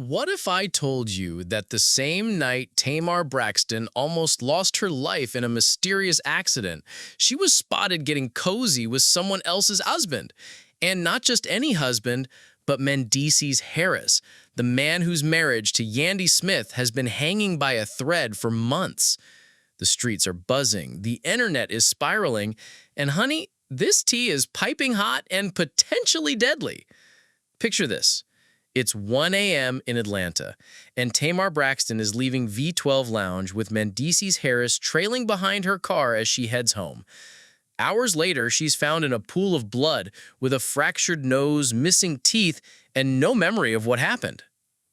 What if I told you that the same night Tamar Braxton almost lost her life in a mysterious accident, she was spotted getting cozy with someone else's husband? And not just any husband, but Mendeecees Harris, the man whose marriage to Yandy Smith has been hanging by a thread for months. The streets are buzzing, the internet is spiraling, and honey, this tea is piping hot and potentially deadly. Picture this. It's 1 a.m. in Atlanta, and Tamar Braxton is leaving V12 Lounge with Mendeecees Harris trailing behind her car as she heads home. Hours later, she's found in a pool of blood with a fractured nose, missing teeth, and no memory of what happened.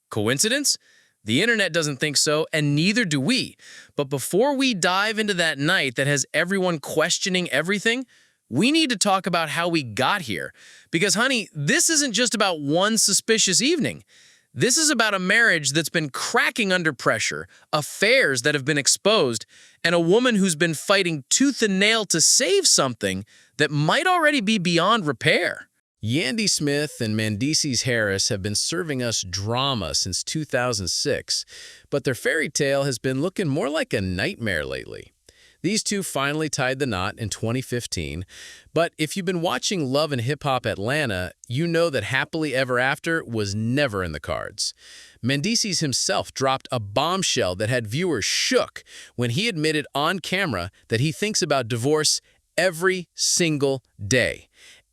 Coincidence? The internet doesn't think so, and neither do we. But before we dive into that night that has everyone questioning everything, we need to talk about how we got here. Because, honey, this isn't just about one suspicious evening. This is about a marriage that's been cracking under pressure, affairs that have been exposed, and a woman who's been fighting tooth and nail to save something that might already be beyond repair. Yandy Smith and Mendeecees Harris have been serving us drama since 2006, but their fairy tale has been looking more like a nightmare lately. These two finally tied the knot in 2015, but if you've been watching Love and Hip Hop Atlanta, you know that happily ever after was never in the cards. Mendeecees himself dropped a bombshell that had viewers shook when he admitted on camera that he thinks about divorce every single day.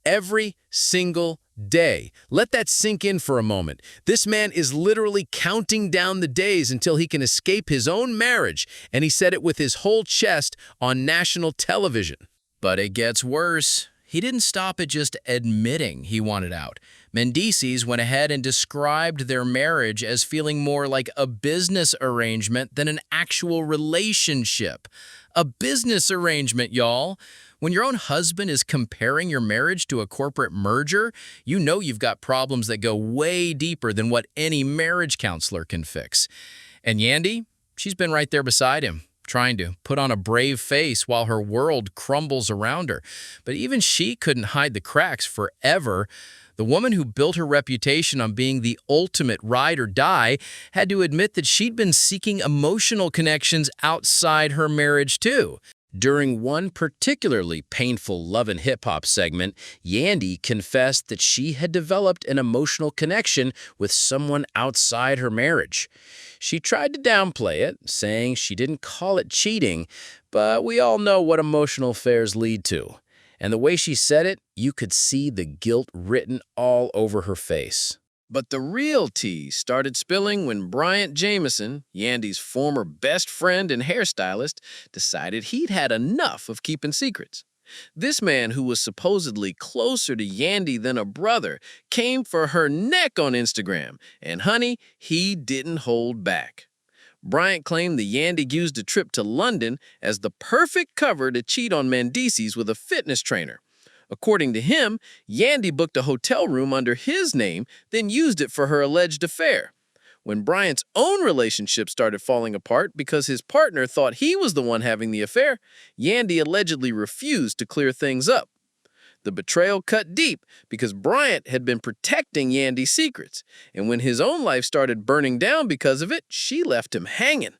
Every single day. Let that sink in for a moment. This man is literally counting down the days until he can escape his own marriage, and he said it with his whole chest on national television. But it gets worse. He didn't stop at just admitting he wanted out. Mendeecees went ahead and described their marriage as feeling more like a business arrangement than an actual relationship. A business arrangement, y'all. When your own husband is comparing your marriage to a corporate merger, you know you've got problems that go way deeper than what any marriage counselor can fix. And Yandy, she's been right there beside him, trying to put on a brave face while her world crumbles around her. But even she couldn't hide the cracks forever. The woman who built her reputation on being the ultimate ride or die had to admit that she'd been seeking emotional connections outside her marriage too. During one particularly painful Love and Hip Hop segment, Yandy confessed that she had developed an emotional connection with someone outside her marriage. She tried to downplay it, saying she didn't call it cheating, but we all know what emotional affairs lead to. And the way she said it, you could see the guilt written all over her face. But the real tea started spilling when Bryant Jameson, Yandy's former best friend and hairstylist, decided he'd had enough of keeping secrets. This man, who was supposedly closer to Yandy than a brother, came for her neck on Instagram, and honey, he didn't hold back. Bryant claimed that Yandy used a trip to London as the perfect cover to cheat on Mendeecees with a fitness trainer. According to him, Yandy booked a hotel room under his name, then used it for her alleged affair. When Bryant's own relationship started falling apart because his partner thought he was the one having the affair, Yandy allegedly refused to clear things up. The betrayal cut deep because Bryant had been protecting Yandy's secrets, and when his own life started burning down because of it, she left him hanging.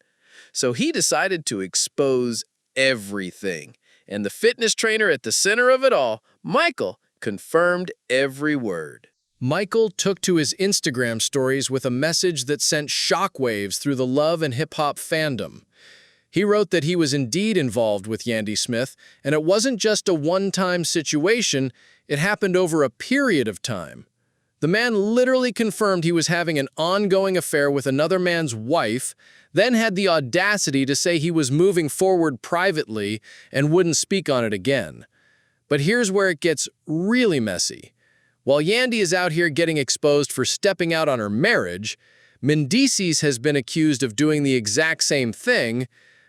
So he decided to expose everything. And the fitness trainer at the center of it all, Michael, confirmed every word. Michael took to his Instagram stories with a message that sent shockwaves through the Love and Hip Hop fandom. He wrote that he was indeed involved with Yandy Smith, and it wasn't just a one-time situation, it happened over a period of time. The man literally confirmed he was having an ongoing affair with another man's wife, then had the audacity to say he was moving forward privately and wouldn't speak on it again. But here's where it gets really messy. While Yandy is out here getting exposed for stepping out on her marriage, Mendeecees has been accused of doing the exact same thing,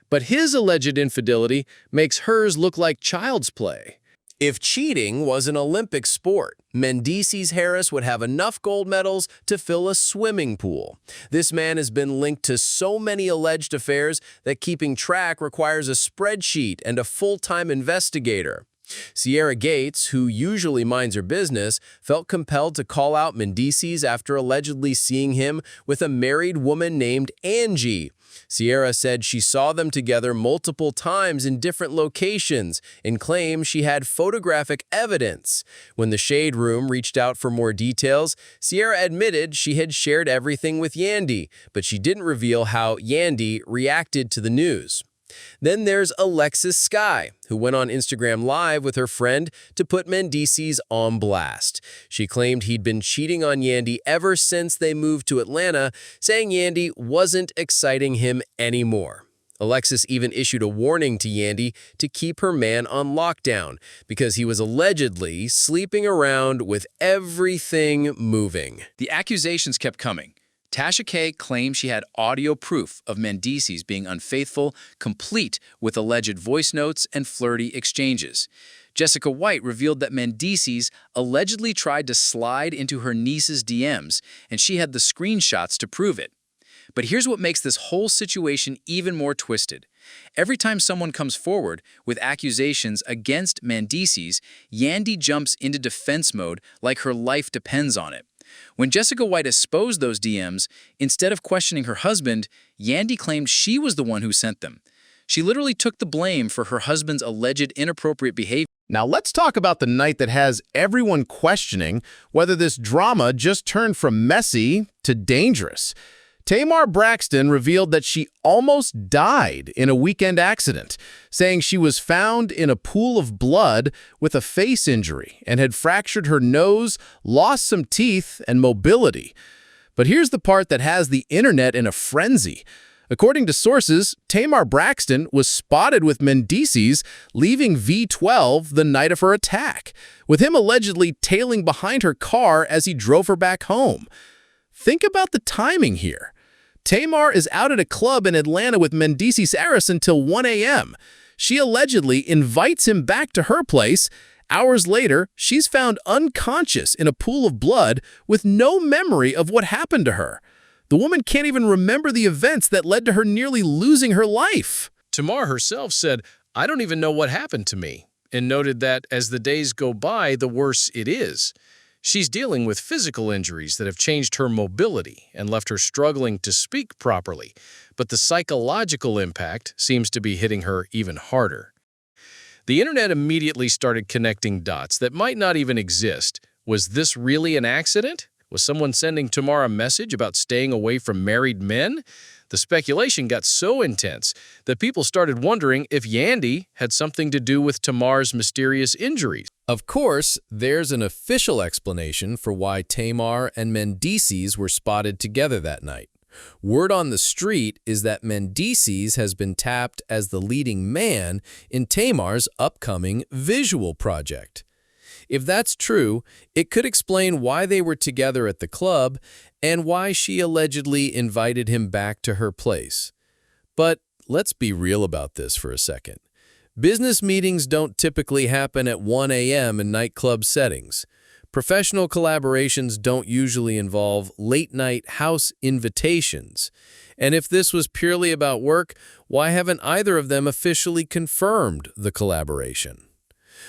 but his alleged infidelity makes hers look like child's play. If cheating was an Olympic sport, Mendeecees Harris would have enough gold medals to fill a swimming pool. This man has been linked to so many alleged affairs that keeping track requires a spreadsheet and a full-time investigator. Sierra Gates, who usually minds her business, felt compelled to call out Mendeecees after allegedly seeing him with a married woman named Angie. Sierra said she saw them together multiple times in different locations and claimed she had photographic evidence. When the Shade Room reached out for more details, Sierra admitted she had shared everything with Yandy, but she didn't reveal how Yandy reacted to the news. Then there's Alexis Skye, who went on Instagram Live with her friend to put Mendeecees on blast. She claimed he'd been cheating on Yandy ever since they moved to Atlanta, saying Yandy wasn't exciting him anymore. Alexis even issued a warning to Yandy to keep her man on lockdown because he was allegedly sleeping around with everything moving. The accusations kept coming. Tasha K claimed she had audio proof of Mendeecees being unfaithful, complete with alleged voice notes and flirty exchanges. Jessica White revealed that Mendeecees allegedly tried to slide into her niece's DMs, and she had the screenshots to prove it. But here's what makes this whole situation even more twisted. Every time someone comes forward with accusations against Mendeecees, Yandy jumps into defense mode like her life depends on it. When Jessica White exposed those DMs, instead of questioning her husband, Yandy claimed she was the one who sent them. She literally took the blame for her husband's alleged inappropriate behavior. Now let's talk about the night that has everyone questioning whether this drama just turned from messy to dangerous. Tamar Braxton revealed that she almost died in a weekend accident, saying she was found in a pool of blood with a face injury and had fractured her nose, lost some teeth, and mobility. But here's the part that has the internet in a frenzy. According to sources, Tamar Braxton was spotted with Mendeecees leaving V12 the night of her attack, with him allegedly tailing behind her car as he drove her back home. Think about the timing here. Tamar is out at a club in Atlanta with Mendeecees Harris until 1 a.m. She allegedly invites him back to her place. Hours later, she's found unconscious in a pool of blood with no memory of what happened to her. The woman can't even remember the events that led to her nearly losing her life. Tamar herself said, "I don't even know what happened to me," and noted that as the days go by, the worse it is. She's dealing with physical injuries that have changed her mobility and left her struggling to speak properly, but the psychological impact seems to be hitting her even harder. The internet immediately started connecting dots that might not even exist. Was this really an accident? Was someone sending Tamar a message about staying away from married men? The speculation got so intense that people started wondering if Yandy had something to do with Tamar's mysterious injuries. Of course, there's an official explanation for why Tamar and Mendeecees were spotted together that night. Word on the street is that Mendeecees has been tapped as the leading man in Tamar's upcoming visual project. If that's true, it could explain why they were together at the club and why she allegedly invited him back to her place. But let's be real about this for a second. Business meetings don't typically happen at 1 a.m. in nightclub settings. Professional collaborations don't usually involve late-night house invitations. And if this was purely about work, why haven't either of them officially confirmed the collaboration?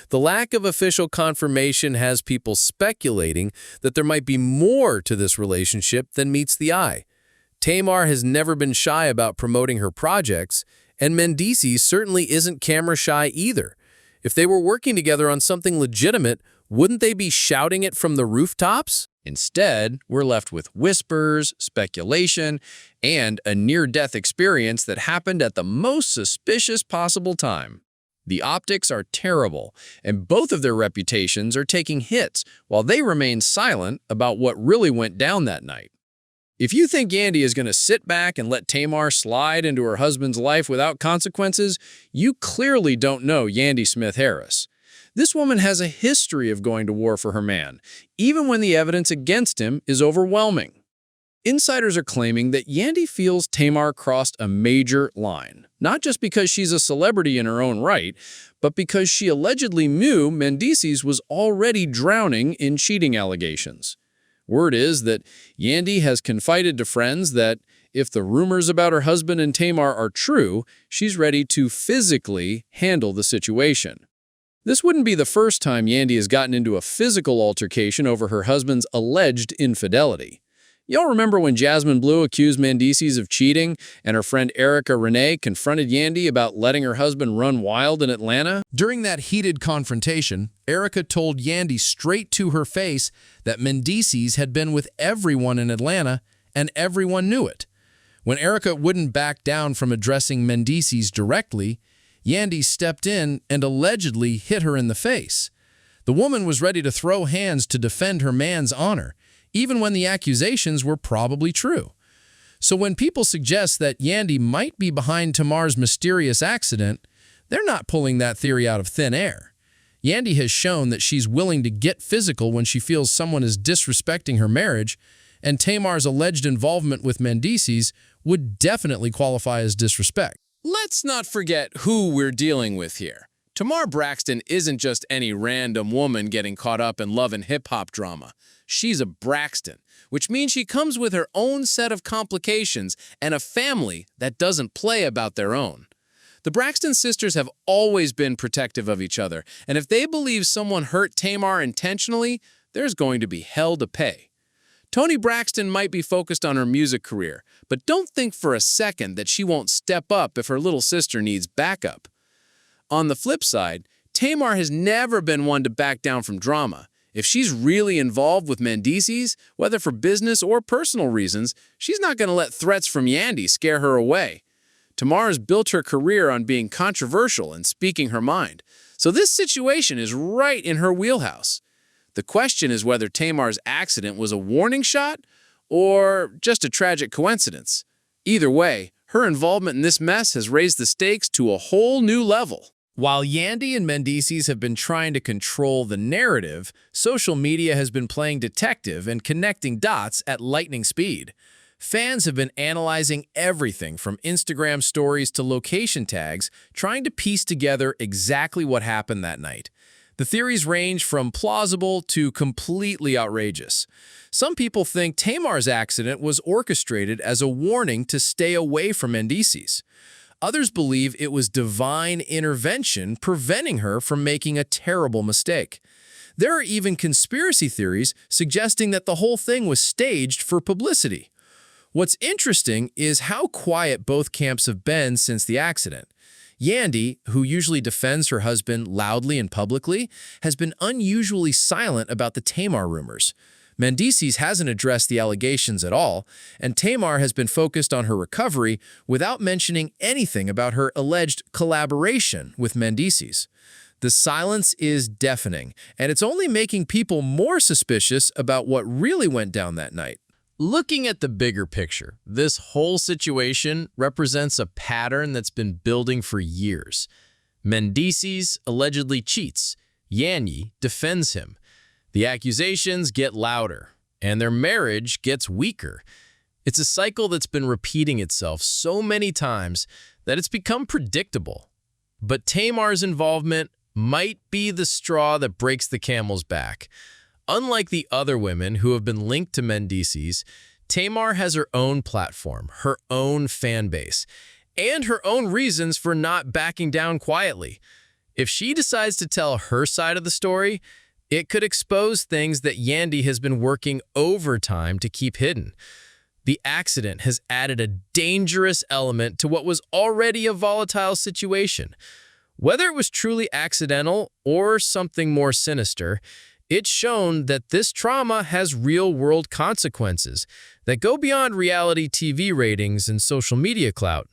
The lack of official confirmation has people speculating that there might be more to this relationship than meets the eye. Tamar has never been shy about promoting her projects, and Mendeecees certainly isn't camera shy either. If they were working together on something legitimate, wouldn't they be shouting it from the rooftops? Instead, we're left with whispers, speculation, and a near-death experience that happened at the most suspicious possible time. The optics are terrible, and both of their reputations are taking hits while they remain silent about what really went down that night. If you think Yandy is going to sit back and let Tamar slide into her husband's life without consequences, you clearly don't know Yandy Smith Harris. This woman has a history of going to war for her man, even when the evidence against him is overwhelming. Insiders are claiming that Yandy feels Tamar crossed a major line, not just because she's a celebrity in her own right, but because she allegedly knew Mendeecees was already drowning in cheating allegations. Word is that Yandy has confided to friends that if the rumors about her husband and Tamar are true, she's ready to physically handle the situation. This wouldn't be the first time Yandy has gotten into a physical altercation over her husband's alleged infidelity. Y'all remember when Jasmine Blue accused Mendeecees of cheating and her friend Erica Renee confronted Yandy about letting her husband run wild in Atlanta? During that heated confrontation, Erica told Yandy straight to her face that Mendeecees had been with everyone in Atlanta, and everyone knew it. When Erica wouldn't back down from addressing Mendeecees directly, Yandy stepped in and allegedly hit her in the face. The woman was ready to throw hands to defend her man's honor, even when the accusations were probably true. So when people suggest that Yandy might be behind Tamar's mysterious accident, they're not pulling that theory out of thin air. Yandy has shown that she's willing to get physical when she feels someone is disrespecting her marriage, and Tamar's alleged involvement with Mendeecees would definitely qualify as disrespect. Let's not forget who we're dealing with here. Tamar Braxton isn't just any random woman getting caught up in love and hip-hop drama. She's a Braxton, which means she comes with her own set of complications and a family that doesn't play about their own. The Braxton sisters have always been protective of each other, and if they believe someone hurt Tamar intentionally, there's going to be hell to pay. Toni Braxton might be focused on her music career, but don't think for a second that she won't step up if her little sister needs backup. On the flip side, Tamar has never been one to back down from drama. If she's really involved with Mendeecees, whether for business or personal reasons, she's not going to let threats from Yandy scare her away. Tamar's built her career on being controversial and speaking her mind, so this situation is right in her wheelhouse. The question is whether Tamar's accident was a warning shot or just a tragic coincidence. Either way, her involvement in this mess has raised the stakes to a whole new level. While Yandy and Mendeecees have been trying to control the narrative, social media has been playing detective and connecting dots at lightning speed. Fans have been analyzing everything from Instagram stories to location tags, trying to piece together exactly what happened that night. The theories range from plausible to completely outrageous. Some people think Tamar's accident was orchestrated as a warning to stay away from Mendeecees. Others believe it was divine intervention preventing her from making a terrible mistake. There are even conspiracy theories suggesting that the whole thing was staged for publicity. What's interesting is how quiet both camps have been since the accident. Yandy, who usually defends her husband loudly and publicly, has been unusually silent about the Tamar rumors. Mendeecees hasn't addressed the allegations at all, and Tamar has been focused on her recovery without mentioning anything about her alleged collaboration with Mendeecees. The silence is deafening, and it's only making people more suspicious about what really went down that night. Looking at the bigger picture, this whole situation represents a pattern that's been building for years. Mendeecees allegedly cheats. Yandy defends him. The accusations get louder, and their marriage gets weaker. It's a cycle that's been repeating itself so many times that it's become predictable. But Tamar's involvement might be the straw that breaks the camel's back. Unlike the other women who have been linked to Mendeecees, Tamar has her own platform, her own fan base, and her own reasons for not backing down quietly. If she decides to tell her side of the story, it could expose things that Yandy has been working overtime to keep hidden. The accident has added a dangerous element to what was already a volatile situation. Whether it was truly accidental or something more sinister, it's shown that this trauma has real-world consequences that go beyond reality TV ratings and social media clout.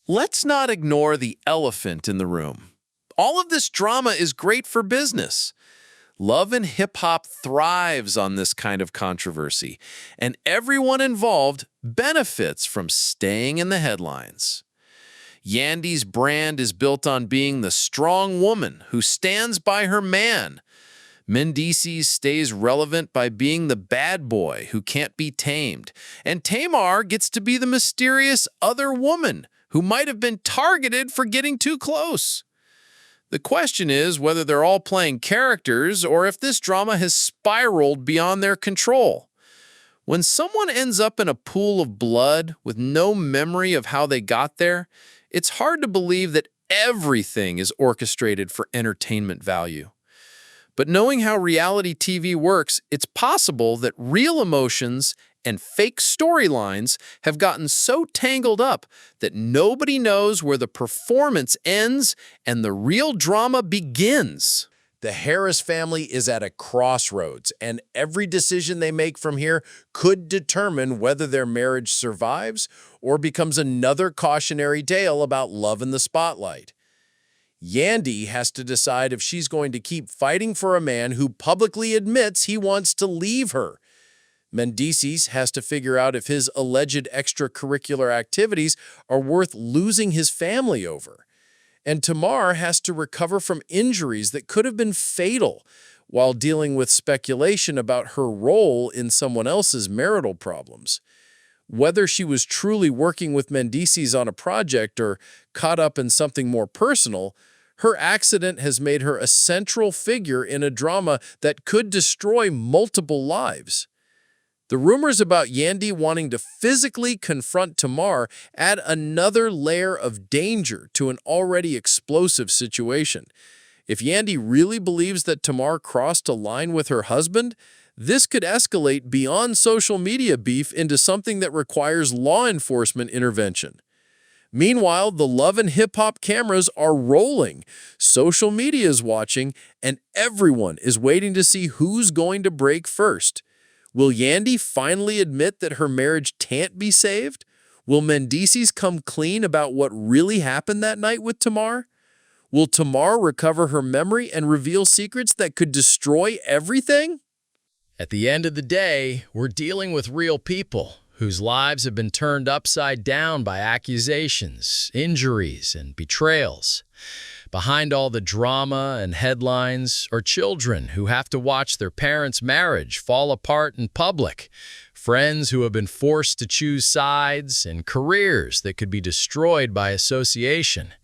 Let's not ignore the elephant in the room. All of this drama is great for business. Love and hip-hop thrives on this kind of controversy, and everyone involved benefits from staying in the headlines. Yandy's brand is built on being the strong woman who stands by her man. Mendeecees stays relevant by being the bad boy who can't be tamed, and Tamar gets to be the mysterious other woman who might have been targeted for getting too close. The question is whether they're all playing characters or if this drama has spiraled beyond their control. When someone ends up in a pool of blood with no memory of how they got there, it's hard to believe that Everything is orchestrated for entertainment value. But knowing how reality TV works, it's possible that real emotions and fake storylines have gotten so tangled up that nobody knows where the performance ends and the real drama begins. The Harris family is at a crossroads, and every decision they make from here could determine whether their marriage survives or becomes another cautionary tale about love in the spotlight. Yandy has to decide if she's going to keep fighting for a man who publicly admits he wants to leave her. Mendeecees has to figure out if his alleged extracurricular activities are worth losing his family over. And Tamar has to recover from injuries that could have been fatal while dealing with speculation about her role in someone else's marital problems. Whether she was truly working with Mendeecees on a project or caught up in something more personal, her accident has made her a central figure in a drama that could destroy multiple lives. The rumors about Yandy wanting to physically confront Tamar add another layer of danger to an already explosive situation. If Yandy really believes that Tamar crossed a line with her husband, this could escalate beyond social media beef into something that requires law enforcement intervention. Meanwhile, the love and hip-hop cameras are rolling, social media is watching, and everyone is waiting to see who's going to break first. Will Yandy finally admit that her marriage can't be saved? Will Mendeecees come clean about what really happened that night with Tamar? Will Tamar recover her memory and reveal secrets that could destroy everything? At the end of the day, we're dealing with real people whose lives have been turned upside down by accusations, injuries, and betrayals. Behind all the drama and headlines are children who have to watch their parents' marriage fall apart in public, friends who have been forced to choose sides, and careers that could be destroyed by association.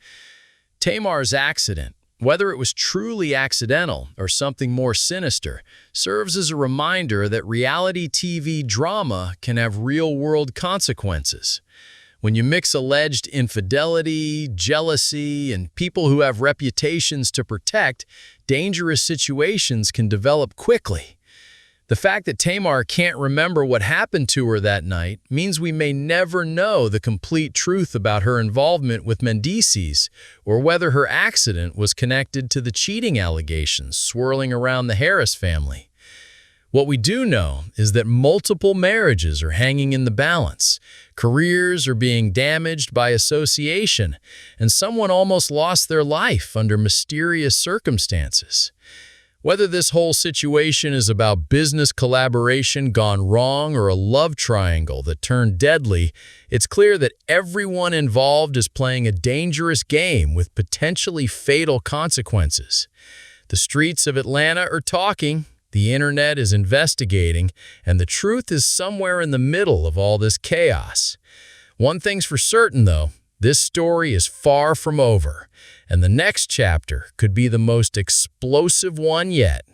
Tamar's accident, whether it was truly accidental or something more sinister, serves as a reminder that reality TV drama can have real-world consequences. When you mix alleged infidelity, jealousy, and people who have reputations to protect, dangerous situations can develop quickly. The fact that Tamar can't remember what happened to her that night means we may never know the complete truth about her involvement with Mendeecees or whether her accident was connected to the cheating allegations swirling around the Harris family. What we do know is that multiple marriages are hanging in the balance, careers are being damaged by association, and someone almost lost their life under mysterious circumstances. Whether this whole situation is about business collaboration gone wrong or a love triangle that turned deadly, it's clear that everyone involved is playing a dangerous game with potentially fatal consequences. The streets of Atlanta are talking, the internet is investigating, and the truth is somewhere in the middle of all this chaos. One thing's for certain, though, this story is far from over, and the next chapter could be the most explosive one yet.